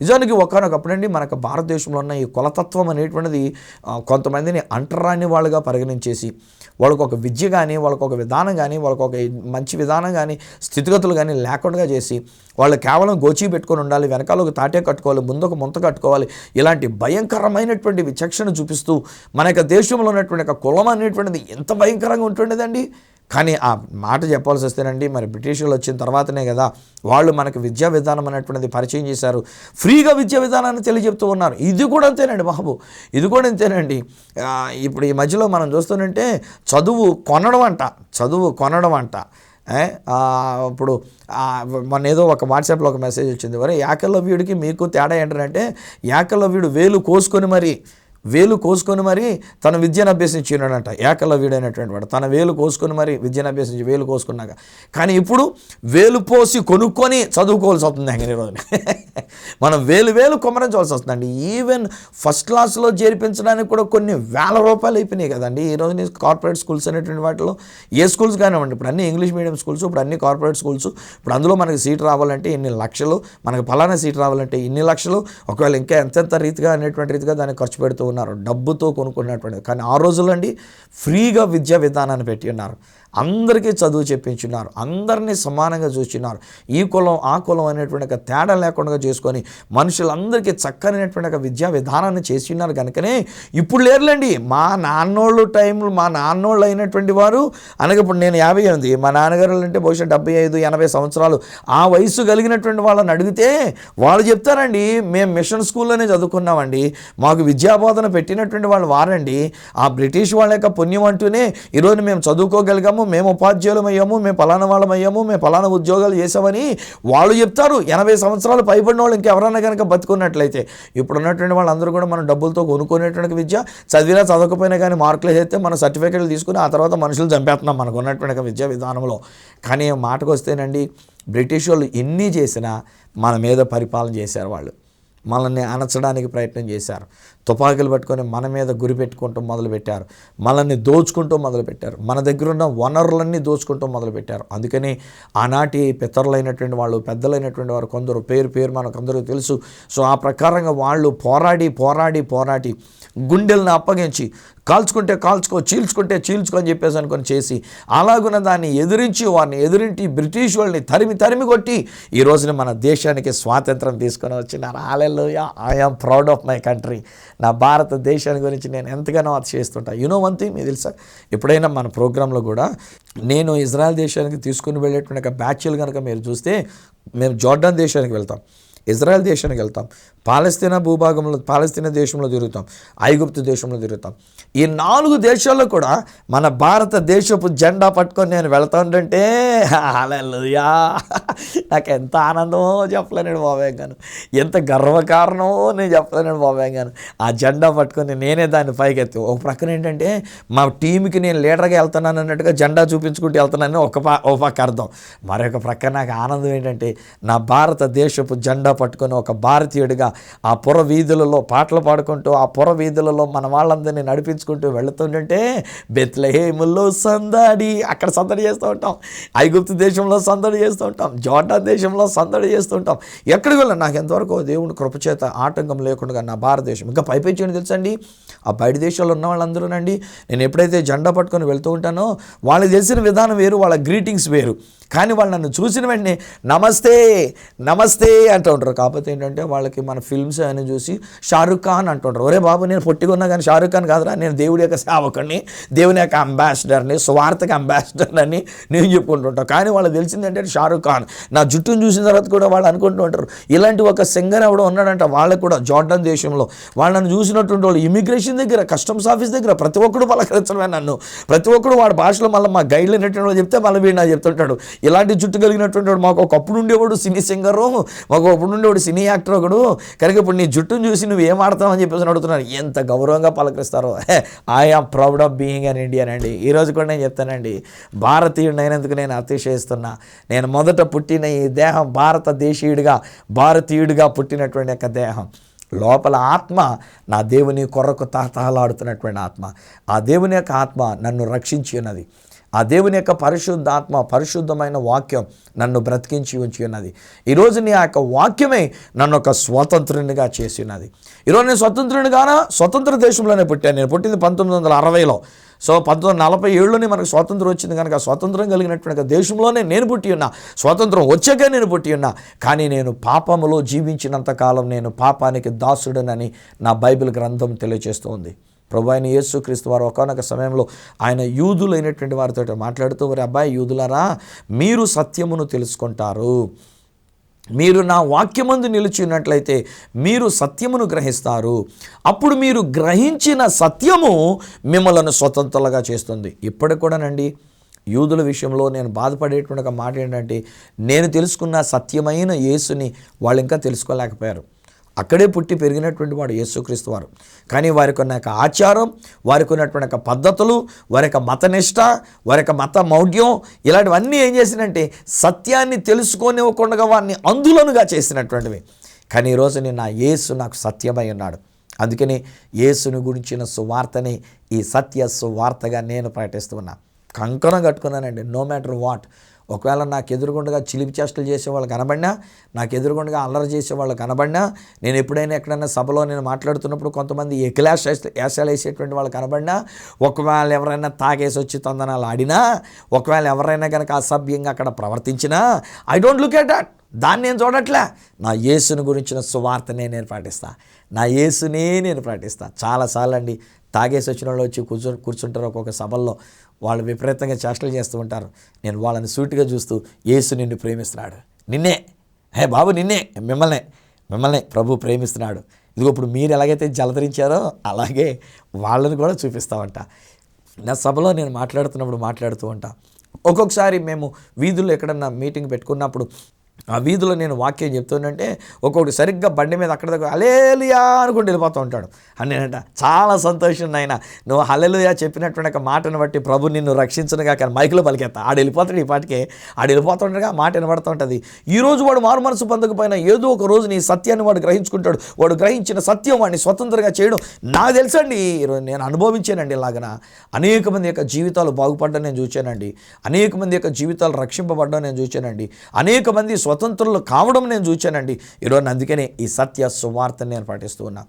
నిజానికి ఒకనొకప్పుడండి మనకు భారతదేశంలో ఉన్న ఈ కులతత్వం అనేటువంటిది కొంతమందిని అంటరాని వాళ్ళుగా పరిగణించేసి వాళ్ళకు ఒక విద్య కానీ, వాళ్ళకు ఒక విధానం కానీ, వాళ్ళకు ఒక మంచి విధానం కానీ, స్థితిగతులు కానీ లేకుండా చేసి వాళ్ళు కేవలం గోచి పెట్టుకొని ఉండాలి, వెనకాల ఒక తాటే కట్టుకోవాలి, ముందు ఒక ముంత కట్టుకోవాలి, ఇలాంటి భయంకరమైనటువంటి విచక్షణ చూపిస్తూ మన యొక్క దేశంలో ఉన్నటువంటి కులం అనేటువంటిది ఎంత భయంకరంగా ఉంటుండేదండి. కానీ ఆ మాట చెప్పాల్సి వస్తేనండి, మరి బ్రిటిషర్లు వచ్చిన తర్వాతనే కదా వాళ్ళు మనకు విద్యా విధానం అనేటువంటిది పరిచయం చేశారు, ఫ్రీగా విద్యా విధానాన్ని తెలియజెప్తూ ఉన్నారు. ఇది కూడా అంతేనండి బాబు, ఇది కూడా అంతేనండి. ఇప్పుడు ఈ మధ్యలో మనం చూస్తుంటే చదువు కొనడం అంట. ఇప్పుడు మొన్న ఏదో ఒక వాట్సాప్లో ఒక మెసేజ్ వచ్చింది, వరే ఏకలవ్యుడికి మీకు తేడా ఏంటంటే ఏకలవ్యుడు వేలు కోసుకొని మరి తన విద్యను అభ్యసించినాడంట. ఏకలవ్యుడైనటువంటి వాడు తన వేలు కోసుకొని మరి విద్యను అభ్యసించి వేలు కోసుకున్నాక. కానీ ఇప్పుడు వేలు పోసి కొనుక్కొని చదువుకోవాల్సి వస్తుంది. అంగని రోజున మనం వేలు కొమ్మరించవలసి వస్తుందండి. ఈవెన్ ఫస్ట్ క్లాస్లో చేర్పించడానికి కూడా కొన్ని ₹1,000 అయిపోయినాయి కదండి ఈ రోజు. కార్పొరేట్ స్కూల్స్ అనేటువంటి వాటిలో ఏ స్కూల్స్ కానివ్వండి, ఇప్పుడు అన్ని ఇంగ్లీష్ మీడియం స్కూల్స్, ఇప్పుడు అన్ని కార్పొరేట్ స్కూల్స్. ఇప్పుడు అందులో మనకి సీట్ రావాలంటే ఇన్ని లక్షలు, మనకు ఫలానా సీట్ రావాలంటే ఇన్ని లక్షలు, ఒకవేళ ఇంకా ఎంతెంత రీతిగా అనేటువంటి రీతిగా దాన్ని ఖర్చు పెడుతూ ఉన్నారు, డబ్బుతో కొనుక్కున్నటువంటి. కానీ ఆ రోజుల్లో అండి ఫ్రీగా విద్యా విధానాన్ని పెట్టి ఉన్నారు, అందరికీ చదువు చెప్పించున్నారు, అందరినీ సమానంగా చూస్తున్నారు. ఈ కులం ఆ కులం అనేటువంటి తేడా లేకుండా చేసుకొని మనుషులందరికీ చక్కనైనటువంటి విద్యా విధానాన్ని చేసి ఉన్నారు. కనుకనే ఇప్పుడు లేరులేండి మా నాన్నోళ్ళు అయినటువంటి వారు అనగా ఇప్పుడు నేను 58, మా నాన్నగారు అంటే బహుశా 75-80 సంవత్సరాలు ఆ వయసు కలిగినటువంటి వాళ్ళని అడిగితే వాళ్ళు చెప్తారండి, మేము మిషన్ స్కూల్లోనే చదువుకున్నామండి, మాకు విద్యాబోధన మనల్ని పెట్టినటువంటి వాళ్ళు వారండి. ఆ బ్రిటిష్ వాళ్ళ యొక్క పుణ్యం అంటూనే ఈరోజు మేము చదువుకోగలిగాము, మేము ఉపాధ్యాయులం అయ్యాము, మేము పలానా వాళ్ళం అయ్యాము, మేము పలానా ఉద్యోగాలు చేసామని వాళ్ళు చెప్తారు. 80 సంవత్సరాలు పైబడిన వాళ్ళు ఇంకెవరన్నా కనుక బతుకున్నట్లయితే, ఇప్పుడు ఉన్నటువంటి వాళ్ళందరూ కూడా మనం డబ్బులతో కొనుక్కునేటువంటి విద్య, చదివినా చదవకపోయినా కానీ మార్కులు వేస్తే మన సర్టిఫికేట్లు తీసుకుని ఆ తర్వాత మనుషులు చంపేస్తున్నాం మనకు ఉన్నటువంటి విద్యా విధానంలో. కానీ మాటకు వస్తేనండి, బ్రిటిష్ వాళ్ళు ఎన్ని చేసినా మన మీద పరిపాలన చేశారు. వాళ్ళు మనల్ని అణచడానికి ప్రయత్నం చేశారు. తుపాకులు పట్టుకొని మన మీద గురి పెట్టుకుంటూ మొదలుపెట్టారు. మనల్ని దోచుకుంటూ మొదలుపెట్టారు. మన దగ్గర ఉన్న వనరులన్నీ దోచుకుంటూ మొదలుపెట్టారు. అందుకని ఆనాటి పితరులైనటువంటి వాళ్ళు, పెద్దలైనటువంటి వారు కొందరు పేరు మనకందరూ తెలుసు. సో ఆ ప్రకారంగా వాళ్ళు పోరాడి గుండెలను అప్పగించి కాల్చుకుంటే కాల్చుకో, చీల్చుకుంటే చీల్చుకో అని చెప్పేసి అనుకొని చేసి అలాగున్న దాన్ని వారిని ఎదిరించి బ్రిటిష్ వాళ్ళని తరిమి కొట్టి ఈ రోజున మన దేశానికి స్వాతంత్రం తీసుకొని వచ్చినారు. Hallelujah, I am proud of my country. నా భారతదేశాన్ని గురించి నేను ఎంతగానో చేస్తుంటాను. యూనో వన్ థింగ్, మీకు తెలుసా, ఎప్పుడైనా మన ప్రోగ్రాంలో కూడా నేను ఇజ్రాయెల్ దేశానికి తీసుకుని వెళ్ళేటువంటి ఒక బ్యాచ్లు కనుక మీరు చూస్తే, మేము జోర్డాన్ దేశానికి వెళ్తాం, ఇజ్రాయెల్ దేశానికి వెళ్తాం, పాలస్తీనా దేశంలో తిరుగుతాం, ఐగుప్తు దేశంలో తిరుగుతాం. ఈ 4 దేశాల్లో కూడా మన భారతదేశపు జెండా పట్టుకొని నేను వెళ్తాంటే హల్లెలూయా, నాకు ఎంత ఆనందమో చెప్పలేను బాబాయ్ గాను, ఎంత గర్వకారణమో నేను చెప్పలేను బాబాయ్ గాను. ఆ జెండా పట్టుకొని నేనే దాన్ని పైకెత్తి, ఒక ప్రక్కన ఏంటంటే మా టీంకి నేను లీడర్గా వెళ్తున్నాను అన్నట్టుగా జెండా చూపించుకుంటూ వెళ్తున్నాను ఒక పక్క అర్థం. మరొక ప్రక్క నాకు ఆనందం ఏంటంటే నా భారతదేశపు జెండా పట్టుకొని ఒక భారతీయుడిగా ఆ పుర వీధులలో పాటలు పాడుకుంటూ, ఆ పుర వీధులలో మన వాళ్ళందరినీ నడిపించుకుంటూ వెళుతుంటే, బెత్లెహేములో సందడి, అక్కడ సందడి చేస్తూ ఉంటాం, ఐగుప్తు దేశంలో సందడి చేస్తూ ఉంటాం, జోర్డాన్ దేశంలో సందడి చేస్తూ ఉంటాం. ఎక్కడికి వెళ్ళాను నాకు ఎంతవరకు దేవుని కృపచేత ఆటంకం లేకుండా నా భారతదేశం. ఇంకా పైపెచ్చి తెలుసండి, ఆ బయట దేశాల్లో ఉన్న వాళ్ళందరూనండి, నేను ఎప్పుడైతే జెండా పట్టుకొని వెళ్తూ ఉంటానో వాళ్ళకి తెలిసిన విధానం వేరు, వాళ్ళ గ్రీటింగ్స్ వేరు. కానీ వాళ్ళు నన్ను చూసిన వెంటనే నమస్తే అంటూ ఉంటారు. కాకపోతే ఏంటంటే వాళ్ళకి మన ఫిల్మ్స్ అని చూసి షారుఖ్ ఖాన్ అంటుంటారు. ఒరే బాబు, నేను పొట్టిగా ఉన్నా కానీ షారుఖ్ ఖాన్ కాదురా, నేను దేవుడి యొక్క సేవకుడిని, దేవుని యొక్క అంబాసిడర్ని, స్వార్థకి అంబాసిడర్ అని నేను చెప్పుకుంటుంటాను. కానీ వాళ్ళకి తెలిసింది ఏంటంటే షారుఖ్ ఖాన్. నా జుట్టును చూసిన తర్వాత కూడా వాళ్ళు అనుకుంటూ ఉంటారు, ఇలాంటి ఒక సింగర్ ఎవడో ఉన్నాడంట వాళ్ళకు కూడా జోర్డాన్ దేశంలో. వాళ్ళని చూసినటువంటి వాళ్ళు ఇమిగ్రేషన్ దగ్గర, కస్టమ్స్ ఆఫీస్ దగ్గర ప్రతి ఒక్కడు పలకరించడమే నన్ను. ప్రతి ఒక్కడు వాడి భాషలో మళ్ళీ మా గైడ్లు అనేటువంటి చెప్తే మళ్ళీ వీడు నాకు చెప్తుంటాడు, ఇలాంటి జుట్టు కలిగినటువంటి వాడు మాకు ఒకప్పుడు ఉండేవాడు సినీ సింగరు, మాకు ఒకప్పుడు ఉండేవాడు సినీ యాక్టర్ ఒకడు, కనుక ఇప్పుడు నీ జుట్టును చూసి నువ్వు ఏం ఆడతావు అని చెప్పేసి అడుగుతున్నాను. ఎంత గౌరవంగా పలకరిస్తారో. I am proud of being an Indian అండి. ఈరోజు కూడా నేను చెప్తానండి, భారతీయుడు అయినందుకు నేను అతిశయిస్తున్నా. నేను మొదట పుట్టిన ఈ దేహం భారతీయుడిగా పుట్టినటువంటి యొక్క దేహం, లోపల ఆత్మ నా దేవుని కొరకు తహతహలాడుతున్నటువంటి ఆత్మ. ఆ దేవుని యొక్క ఆత్మ నన్ను రక్షించి ఉన్నది. ఆ దేవుని యొక్క పరిశుద్ధాత్మ, పరిశుద్ధమైన వాక్యం నన్ను బ్రతికించి ఉంచి ఉన్నది. ఈరోజు నీ ఆ యొక్క వాక్యమే నన్ను ఒక స్వతంత్రునిగా చేసి ఉన్నది. ఈరోజు నేను స్వతంత్ర దేశంలోనే పుట్టాను. నేను పుట్టింది 1960లో. సో 1947లోనే మనకు స్వాతంత్రం వచ్చింది కనుక స్వాతంత్రం కలిగినటువంటి దేశంలోనే నేను పుట్టి ఉన్నా. స్వాతంత్రం వచ్చాకే నేను పుట్టి ఉన్నా. కానీ నేను పాపములో జీవించినంతకాలం నేను పాపానికి దాసుడనని నా బైబిల్ గ్రంథం తెలియజేస్తోంది. ప్రభు అయిన యేసుక్రీస్తు వారు ఒకానొక సమయంలో ఆయన యూదులైనటువంటి వారితో మాట్లాడుతూ, వారి అబ్బాయి యూదులారా, మీరు సత్యమును తెలుసుకుంటారు, మీరు నా వాక్యమందు నిలిచి ఉన్నట్లయితే మీరు సత్యమును గ్రహిస్తారు, అప్పుడు మీరు గ్రహించిన సత్యము మిమ్మల్ని స్వతంత్రులుగా చేస్తుంది. ఇప్పటికి కూడానండి యూదుల విషయంలో నేను బాధపడేటువంటి ఒక మాట ఏంటంటే, నేను తెలుసుకున్న సత్యమైన యేసుని వాళ్ళు ఇంకా తెలుసుకోలేకపోయారు. అక్కడే పుట్టి పెరిగినటువంటి వాడు యేసుక్రీస్తు వారు. కానీ వారికి ఉన్న యొక్క ఆచారం, వారికి ఉన్నటువంటి యొక్క పద్ధతులు, వారి యొక్క మతనిష్ట, వారి యొక్క మత మౌఢ్యం, ఇలాంటివన్నీ ఏం చేసినంటే సత్యాన్ని తెలుసుకోనివ్వకుండా వారిని అందులోనుగా చేసినటువంటివి. కానీ ఈరోజు నా యేసు నాకు సత్యమై ఉన్నాడు. అందుకని యేసుని గురించిన సువార్తని ఈ సత్య సువార్తగా నేను ప్రకటిస్తున్నా. కంకణం కట్టుకున్నానండి. నో మ్యాటర్ వాట్, ఒకవేళ నాకు ఎదురుగుండగా చిలిపి చేష్టలు చేసేవాళ్ళు కనబడినా, నాకు ఎదురుగుండగా అల్లరి చేసేవాళ్ళు కనబడినా, నేను ఎప్పుడైనా ఎక్కడైనా సభలో నేను మాట్లాడుతున్నప్పుడు కొంతమంది యాసాలు వేసేటువంటి వాళ్ళు కనబడినా, ఒకవేళ ఎవరైనా తాగేసి వచ్చి తందనాలు ఆడినా, ఒకవేళ ఎవరైనా కనుక అసభ్యంగా అక్కడ ప్రవర్తించినా, I don't look at that. దాన్ని నేను చూడట్లే. నా యేసుని గురించిన సువార్తనే నేను పాటిస్తా. నా యేసునే నేను పాటిస్తా. చాలాసార్లు అండి తాగేసి వచ్చిన వాళ్ళు వచ్చి కూర్చుంటారు ఒక్కొక్క సభల్లో, వాళ్ళు విపరీతంగా చేష్టలు చేస్తూ ఉంటారు. నేను వాళ్ళని సూటిగా చూస్తూ, యేసు నిన్ను ప్రేమిస్తున్నాడు, నిన్నే, హే బాబు నిన్నే, మిమ్మల్నే, మిమ్మల్ని ప్రభు ప్రేమిస్తున్నాడు. ఇదిగో ఇప్పుడు మీరు ఎలాగైతే జలధరించారో అలాగే వాళ్ళని కూడా చూపిస్తామంట. నా సభలో నేను మాట్లాడుతూ ఉంటా. ఒక్కొక్కసారి మేము వీధుల్లో ఎక్కడన్నా మీటింగ్ పెట్టుకున్నప్పుడు ఆ వీధిలో నేను వాక్యం చెప్తుందంటే ఒక్కొక్కటి సరిగ్గా బండి మీద అక్కడ దగ్గర హల్లెలూయా అనుకుంటూ వెళ్ళిపోతూ ఉంటాడు. అని నేనంట చాలా సంతోషం నాయన, నువ్వు హల్లెలూయా చెప్పినటువంటి ఒక మాటను బట్టి ప్రభు నిన్ను రక్షించనుగా. కానీ మైకులో పలికేస్తా ఆడు వెళ్ళిపోతాడు. ఈ పాటికే ఆడు వెళ్ళిపోతుండగా మాట వినబడుతూ ఉంటుంది. ఈరోజు వాడు మారు మనసు పొందకపోయినా ఏదో ఒక రోజు నీ సత్యాన్ని వాడు గ్రహించుకుంటాడు. వాడు గ్రహించిన సత్యం వాడిని స్వతంత్రంగా చేయడం నాకు తెలుసండి. ఈరోజు నేను అనుభవించానండి. ఇలాగన అనేక మంది యొక్క జీవితాలు బాగుపడడం నేను చూశానండి. అనేక మంది యొక్క జీవితాలు రక్షింపబడడం నేను చూశానండి. అనేక మంది స్వతంత్రులు కావడం నేను చూశానండి. ఈరోజు అందుకనే ఈ సత్య సువార్తను నేను పాటిస్తూ ఉన్నా.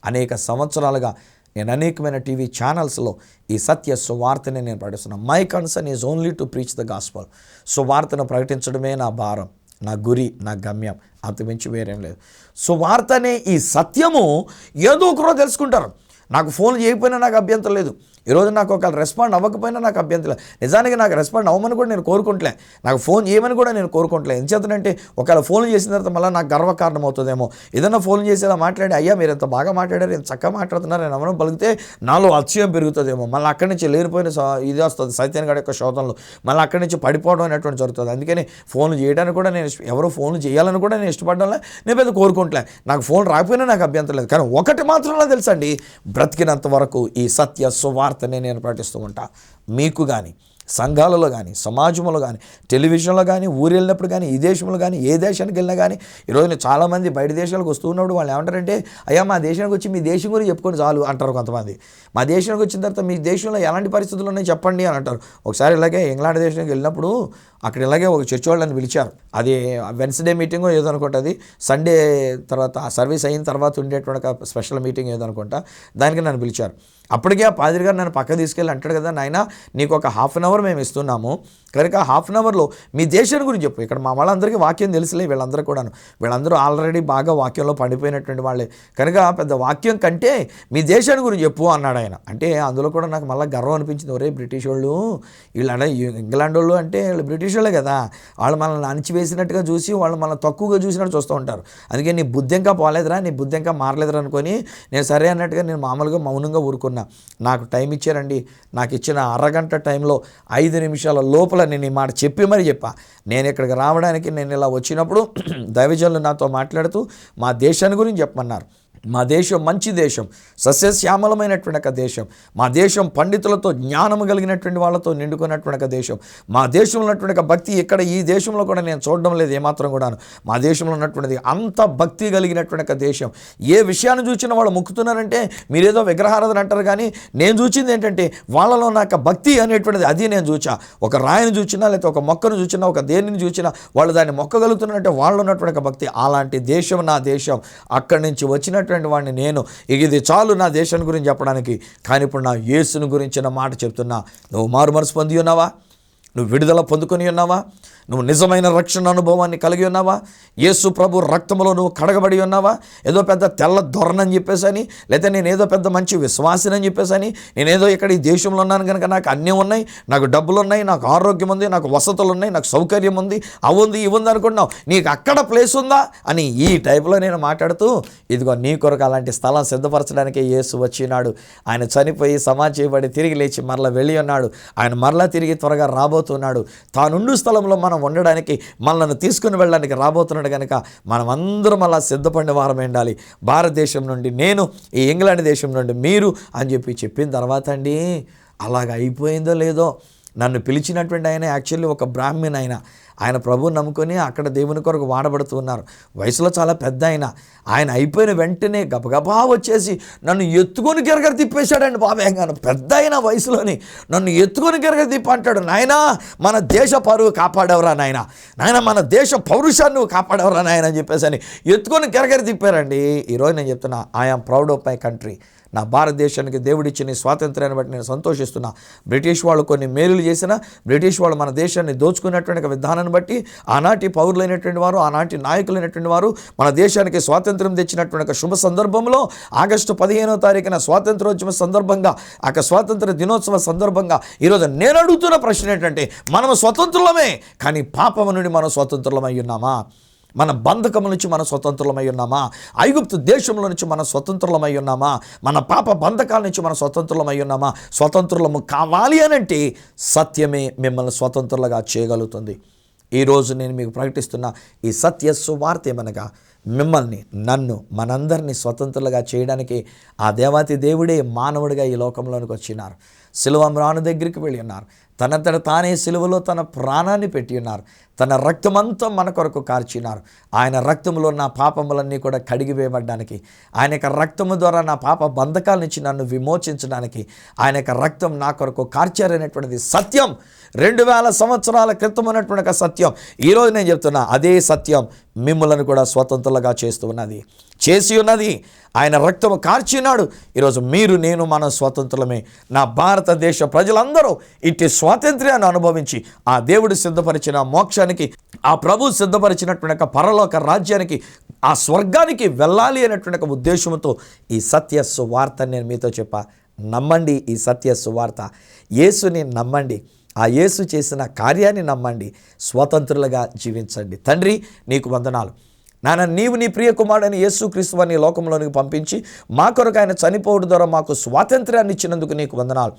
అనేక సంవత్సరాలుగా నేను అనేకమైన టీవీ ఛానల్స్లో ఈ సత్య సువార్తని నేను పాటిస్తున్నాను. My concern is only to preach the gospel. సువార్తను ప్రకటించడమే నా భారం, నా గురి, నా గమ్యం. అంతమించి వేరేం లేదు. సువార్త అనే ఈ సత్యము ఏదో ఒకరో తెలుసుకుంటారు. నాకు ఫోన్ చేయకపోయినా నాకు అభ్యంతరం లేదు. ఈరోజు నాకు ఒకవేళ రెస్పాండ్ అవ్వకపోయినా నాకు అభ్యంతరం లేదు. నిజానికి నాకు రెస్పాండ్ అవ్వమని కూడా నేను కోరుకుంటలే, నాకు ఫోన్ చేయమని కూడా నేను కోరుకుంటలే. ఎంచేతనంటే ఒకవేళ ఫోన్ చేసిన తర్వాత మళ్ళీ నాకు గర్వకారణం అవుతుందేమో. ఏదన్నా ఫోన్ చేసేలా మాట్లాడి, అయ్యా మీరు ఎంత బాగా మాట్లాడారు, ఎంత చక్కగా మాట్లాడుతున్నారు నేను అమ్మడం పలికితే నాలో అతిశయం పెరుగుతుందేమో. మళ్ళీ అక్కడి నుంచి లేనిపోయిన ఇది వస్తుంది, సైతాన్ గాడి యొక్క శోధనలు. మళ్ళీ అక్కడి నుంచి పడిపోవడం అనేటువంటి జరుగుతుంది. అందుకని ఫోన్ చేయడానికి కూడా నేను ఎవరో ఫోన్ చేయాలని కూడా నేను ఇష్టపడడంలే, నేను పెద్ద కోరుకుంటలే. నాకు ఫోన్ రాకపోయినా నాకు అభ్యంతరం లేదు. కానీ ఒకటి మాత్రంలో తెలుసండి, బ్రతికినంత వరకు ఈ సత్య సువార్తనే నేను పాటిస్తూ ఉంటా. మీకు కానీ, సంఘాలలో కానీ, సమాజంలో కానీ, టెలివిజన్లో కానీ, ఊరు వెళ్ళినప్పుడు కానీ, ఈ దేశంలో కానీ, ఏ దేశానికి వెళ్ళినా కానీ, ఈరోజు చాలామంది బయట దేశాలకు వస్తూ ఉన్నప్పుడు వాళ్ళు ఏమంటారంటే, అయ్యా మా దేశానికి వచ్చి మీ దేశం గురించి చెప్పుకొని చాలు అంటారు కొంతమంది. మా దేశానికి వచ్చిన తర్వాత మీ దేశంలో ఎలాంటి పరిస్థితులు ఉన్నాయో చెప్పండి అని అంటారు. ఒకసారి ఇలాగే ఇంగ్లాండ్ దేశానికి వెళ్ళినప్పుడు అక్కడ ఇలాగే ఒక చర్చ్ వాళ్ళని పిలిచారు. అది వెన్స్డే మీటింగ్ ఏదో అనుకుంటా, అది సండే తర్వాత సర్వీస్ అయిన తర్వాత ఉండేటువంటి ఒక స్పెషల్ మీటింగ్ ఏదో అనుకుంటా, దానికి నన్ను పిలిచారు. అప్పటికే ఆ పాదిరి గారు నన్ను పక్క తీసుకెళ్ళి అంటాడు కదా, నాయన నీకు ఒక ½ గంట మేము ఇస్తున్నాము, కనుక ½ గంటలో మీ దేశాన్ని గురించి చెప్పు. ఇక్కడ మా వాళ్ళందరికీ వాక్యం తెలుసులే, వీళ్ళందరూ కూడాను, వీళ్ళందరూ ఆల్రెడీ బాగా వాక్యంలో పడిపోయినటువంటి వాళ్ళే, కనుక పెద్ద వాక్యం కంటే మీ దేశాన్ని గురించి చెప్పు అన్నాడు ఆయన. అంటే అందులో కూడా నాకు మళ్ళీ గర్వం అనిపించింది. ఒరే బ్రిటిష్ వాళ్ళు, వీళ్ళు ఇంగ్లాండ్ వాళ్ళు అంటే వీళ్ళు బ్రిటిష్ వాళ్ళే కదా, వాళ్ళు మనల్ని అణిచివేసినట్టుగా చూసి వాళ్ళు మనల్ని తక్కువగా చూసినట్టు చూస్తూ ఉంటారు. అందుకే నీ బుద్ధి ఇంకా పోలేదురా, నీ బుద్ధి ఇంకా మారలేదురా అనుకొని నేను సరే అన్నట్టుగా నేను మామూలుగా మౌనంగా ఊరుకున్నా. నాకు టైం ఇచ్చారండి. నాకు ఇచ్చిన అరగంట టైంలో 5 నిమిషాల లోపల నేను ఈ మాట చెప్పి మరీ చెప్పా. నేను ఇక్కడికి రావడానికి నేను ఇలా వచ్చినప్పుడు దైవజనులు నాతో మాట్లాడుతూ మా దేశాన్ని గురించి చెప్పమన్నారు. మా దేశం మంచి దేశం, సస్యశ్యామలమైనటువంటి ఒక దేశం, మా దేశం పండితులతో జ్ఞానము కలిగినటువంటి వాళ్ళతో నిండుకున్నటువంటి ఒక దేశం, మా దేశంలో ఉన్నటువంటి ఒక భక్తి ఇక్కడ ఈ దేశంలో కూడా నేను చూడడం లేదు ఏమాత్రం కూడాను. మా దేశంలో ఉన్నటువంటిది అంత భక్తి కలిగినటువంటి ఒక దేశం. ఏ విషయాన్ని చూసినా వాళ్ళు మొక్కుతున్నారంటే మీరేదో విగ్రహారాధన అంటారు, కానీ నేను చూసింది ఏంటంటే వాళ్ళలో నాకు భక్తి అనేటువంటిది అది నేను చూచా. ఒక రాయిని చూసినా, లేకపోతే ఒక మొక్కను చూసినా, ఒక దేనిని చూసినా వాళ్ళు దాన్ని మొక్కగలుగుతున్నారంటే వాళ్ళు ఉన్నటువంటి ఒక భక్తి. అలాంటి దేశం నా దేశం. అక్కడి నుంచి వచ్చినటువంటి వాడిని నేను, ఇది చాలు నా దేశాన్ని గురించి చెప్పడానికి. కానీ ఇప్పుడు నా యేసుని గురించిన మాట చెప్తున్నా. నువ్వు మారు మనసు పొంది ఉన్నావా? నువ్వు విడుదల పొందుకొని ఉన్నావా? నువ్వు నిజమైన రక్షణ అనుభవాన్ని కలిగి ఉన్నావా? యేసు ప్రభు రక్తంలో నువ్వు కడగబడి ఉన్నావా? ఏదో పెద్ద తెల్ల దొరనని చెప్పేసని, లేదా నేను ఏదో పెద్ద మంచి విశ్వాసినని చెప్పేసని, నేనేదో ఇక్కడ ఈ దేశంలో ఉన్నాను కనుక నాకు అన్నీ ఉన్నాయి, నాకు డబ్బులు ఉన్నాయి, నాకు ఆరోగ్యం ఉంది, నాకు వసతులు ఉన్నాయి, నాకు సౌకర్యం ఉంది, అవుంది ఇవ్వంది అనుకుంటున్నావు. నీకు అక్కడ ప్లేస్ ఉందా అని ఈ టైప్లో నేను మాట్లాడుతూ, ఇదిగో నీ కొరకు అలాంటి స్థలం సిద్ధపరచడానికి యేసు వచ్చినాడు. ఆయన చనిపోయి సమాధి చేయబడి తిరిగి లేచి మరలా వెళ్ళి ఉన్నాడు. ఆయన మరలా తిరిగి త్వరగా రాబోతున్నాడు. తానుండు స్థలంలో మనం ఉండడానికి, మనల్ని తీసుకుని వెళ్ళడానికి రాబోతున్నాడు. కనుక మనం అందరం అలా సిద్ధపడిన వారం ఉండాలి. భారతదేశం నుండి నేను, ఈ ఇంగ్లాండ్ దేశం నుండి మీరు అని చెప్పిన తర్వాత అండి, అలాగ అయిపోయిందో లేదో, నన్ను పిలిచినటువంటి ఆయన యాక్చువల్లీ ఒక బ్రాహ్మణ్. ఆయన ప్రభువుని నమ్ముకొని అక్కడ దేవుని కొరకు వాడబడుతున్నారు. వయసులో చాలా పెద్ద ఆయన అయిపోయిన వెంటనే గబగబా వచ్చేసి నన్ను ఎత్తుకొని గిరగర తిప్పేశాడండి బాబాయ్ గాను. పెద్ద అయిన వయసులోని నన్ను ఎత్తుకొని గిరగర తిప్పి అంటాడు, నాయనా మన దేశ పరువు కాపాడవరా నాయన, మన దేశ పౌరుషాన్ని నువ్వు కాపాడవరా నాయన అని చెప్పేసి అని ఎత్తుకొని గిరగర తిప్పారండి. ఈరోజు నేను చెప్తున్నా, I am proud of my country. నా భారతదేశానికి దేవుడిచ్చిన స్వాతంత్ర్యాన్ని బట్టి నేను సంతోషిస్తున్నా. బ్రిటిష్ వాళ్ళు కొన్ని మేలులు చేసినా, బ్రిటిష్ వాళ్ళు మన దేశాన్ని దోచుకున్నటువంటి విధానాన్ని బట్టి ఆనాటి పౌరులైనటువంటి వారు, ఆనాటి నాయకులైనటువంటి వారు మన దేశానికి స్వాతంత్ర్యం తెచ్చినటువంటి ఒక శుభ సందర్భంలో ఆగస్టు 15వ తారీఖున స్వాతంత్రోద్యమ సందర్భంగా, ఆ స్వాతంత్ర దినోత్సవ సందర్భంగా ఈరోజు నేను అడుగుతున్న ప్రశ్న ఏంటంటే, మనం స్వతంత్రులమే, కానీ పాపము నుండి మనం స్వతంత్రులమై ఉన్నామా? మన బంధకం నుంచి మనం స్వతంత్రులమై ఉన్నామా? ఐగుప్తు దేశంలో నుంచి మనం స్వతంత్రులమై ఉన్నామా? మన పాప బంధకాల నుంచి మనం స్వతంత్రులమై ఉన్నామా? స్వతంత్రులము కావాలి అనంటే సత్యమే మిమ్మల్ని స్వతంత్రులుగా చేయగలుగుతుంది. ఈరోజు నేను మీకు ప్రకటిస్తున్న ఈ సత్య సువార్త ఏమనగా మిమ్మల్ని, నన్ను, మనందరినీ స్వతంత్రులుగా చేయడానికి ఆ దేవాతి దేవుడే మానవుడిగా ఈ లోకంలోనికి వచ్చినారు. సిలువ మ్రాను దగ్గరికి వెళ్ళి ఉన్నారు. తనంతట తానే సిలువలో తన ప్రాణాన్ని పెట్టి ఉన్నారు. తన రక్తమంతా మన కొరకు కార్చినారు. ఆయన రక్తంలో నా పాపములన్నీ కూడా కడిగివేయబడ్డానికి, ఆయన యొక్క రక్తము ద్వారా నా పాప బంధకాల నుంచి నన్ను విమోచించడానికి ఆయన యొక్క రక్తం నా కొరకు కార్చారనేటువంటిది సత్యం. 2000 సంవత్సరాల క్రితం ఉన్నటువంటి ఒక సత్యం ఈరోజు నేను చెప్తున్నా. అదే సత్యం మిమ్మల్ని కూడా స్వతంత్రులుగా చేసి ఉన్నది. ఆయన రక్తము కార్చినాడు. ఈరోజు మీరు, నేను, మనం స్వతంత్రులమే. నా భారతదేశ ప్రజలందరూ ఇట్టి స్వాతంత్ర్యాన్ని అనుభవించి ఆ దేవుడు సిద్ధపరిచిన మోక్షానికి, ఆ ప్రభు సిద్ధపరిచినటువంటి ఒక పరలోక రాజ్యానికి, ఆ స్వర్గానికి వెళ్ళాలి అనేటువంటి ఒక ఉద్దేశంతో ఈ సత్య సువార్త నేను మీతో చెప్పా. నమ్మండి ఈ సత్య సువార్త. యేసుని నమ్మండి. ఆ యేసు చేసిన కార్యాన్ని నమ్మండి. స్వతంత్రులుగా జీవించండి. తండ్రి నీకు వందనాలు నాన్న. నీవు నీ ప్రియ కుమారుడైన యేసుక్రీస్తు వారిని లోకంలోనికి పంపించి మా కొరకు ఆయన చనిపోవడం ద్వారా మాకు స్వాతంత్ర్యాన్ని ఇచ్చినందుకు నీకు వందనాలు.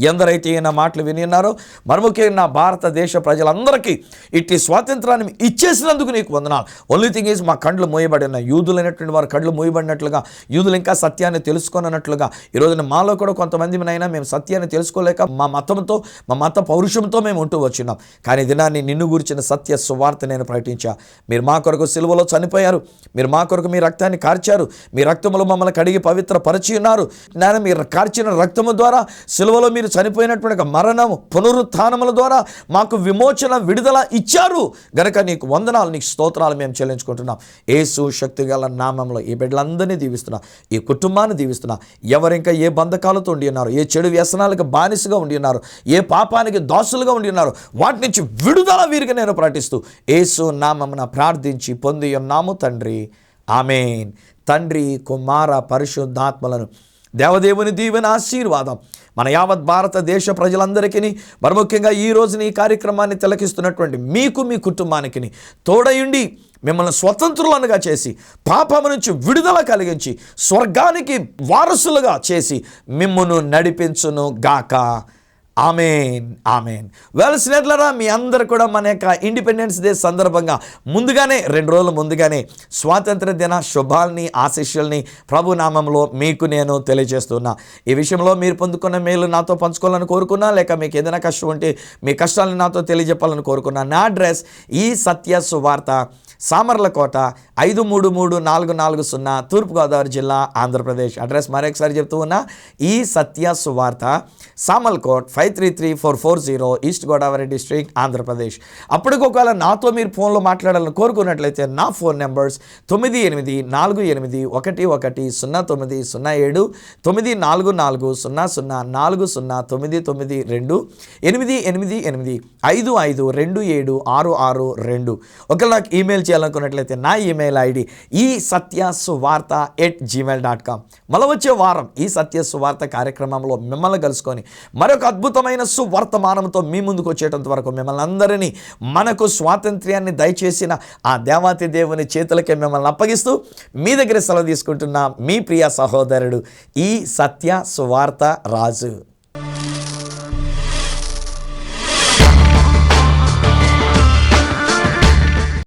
ఎందరైతే నా మాటలు విని ఉన్నారో మరముఖ్యంగా నా భారతదేశ ప్రజలందరికీ ఇట్టి స్వాతంత్రాన్ని ఇచ్చేసినందుకు నీకు వందనాలు. ఓన్లీ థింగ్ ఈజ్ మా కళ్ళు మూయబడిన యూదులైనటువంటి వారు కళ్ళు మూయబడినట్లుగా, యూదులు ఇంకా సత్యాన్ని తెలుసుకోనన్నట్లుగా ఈరోజున మాలో కూడా కొంతమందినైనా మేము సత్యాన్ని తెలుసుకోలేక మా మతంతో, మా మత పౌరుషంతో మేము ఉంటూ వచ్చినాం. కానీ దినాన్ని నిన్ను గురించిన సత్య సువార్త నేను ప్రకటించా. మీరు మా కొరకు సిలువలో చనిపోయారు. మీరు మా కొరకు మీ రక్తాన్ని కార్చారు. మీ రక్తములో మమ్మల్ని కడిగి పవిత్రపరిచి ఉన్నారు. నేను మీరు కార్చిన రక్తము ద్వారా సిలువలో మీరు చనిపోయినటువంటి మరణము, పునరుత్థానముల ద్వారా మాకు విమోచన, విడుదల ఇచ్చారు గనక నీకు వందనాలు, నీకు స్తోత్రాలు మేము చెల్లించుకుంటున్నాం. యేసు శక్తిగల నామంలో ఈ బిడ్డలందరినీ దీవిస్తున్నా, ఈ కుటుంబాన్ని దీవిస్తున్నా. ఎవరింకా ఏ బంధకాలతో ఉండి ఉన్నారు, ఏ చెడు వ్యసనాలకు బానిసగా ఉండి ఉన్నారు, ఏ పాపానికి దాసులుగా ఉండి ఉన్నారు, వాటి నుంచి విడుదల వీరికి నేను ప్రకటిస్తూ యేసు నామమున ప్రార్థించి పొంది ఉన్నాము తండ్రి. ఆమేన్. తండ్రి, కుమార, పరిశుద్ధాత్మలను దేవదేవుని దీవెన, ఆశీర్వాదం మన యావత్ భారతదేశ ప్రజలందరికీ, మరి ముఖ్యంగా ఈ రోజున ఈ కార్యక్రమాన్ని తిలకిస్తున్నటువంటి మీకు, మీ కుటుంబానికి తోడయుండి మిమ్మల్ని స్వతంత్రులనుగా చేసి, పాపము నుంచి విడుదల కలిగించి, స్వర్గానికి వారసులుగా చేసి మిమ్మును నడిపించును గాక. Amen, amen. వెల్ స్నేహితులారా, మీ అందరు కూడా మన యొక్క ఇండిపెండెన్స్ డే సందర్భంగా ముందుగానే 2 రోజుల ముందుగానే స్వాతంత్ర దిన శుభాల్ని, ఆశీస్సుల్ని ప్రభు నామంలో మీకు నేను తెలియజేస్తున్నా. ఈ విషయంలో మీరు పొందుకున్న మేలు నాతో పంచుకోవాలని కోరుకున్నా, లేక మీకు ఏదైనా కష్టం ఉంటే మీ కష్టాలను నాతో తెలియజెప్పాలని కోరుకున్నా. నా అడ్రస్ ఈ సత్య సువార్త, సామర్లకోట 533440, తూర్పుగోదావరి జిల్లా, ఆంధ్రప్రదేశ్. అడ్రస్ మరొకసారి చెప్తూ ఉన్నా. ఈ సత్య సువార్త, సామర్లకోట్ 533440, ఈస్ట్ గోదావరి డిస్ట్రిక్ట్, ఆంధ్రప్రదేశ్. అప్పటికి ఒకవేళ నాతో మీరు ఫోన్లో మాట్లాడాలని కోరుకున్నట్లయితే నా ఫోన్ నెంబర్స్ 9848110907, 94400409992, 8885527662. ఒకవేళ నాకు ఈమెయిల్ చేయాలనుకున్నట్లయితే నా ఈమెయిల్ ఐడి ఈ satyasuvarta@gmail.com. మళ్ళీ వచ్చే వారం ఈ సత్య సువార్త కార్యక్రమంలో మిమ్మల్ని కలుసుకొని మరొక అద్భుతమైన సువర్తమానంతో మీ ముందుకు వచ్చేటంత వరకు మిమ్మల్ని అందరినీ మనకు స్వాతంత్ర్యాన్ని దయచేసిన ఆ దేవాతి దేవుని చేతులకే మిమ్మల్ని అప్పగిస్తూ మీ దగ్గర సెలవు తీసుకుంటున్న మీ ప్రియ సహోదరుడు ఈ సత్య సువార్త రాజు.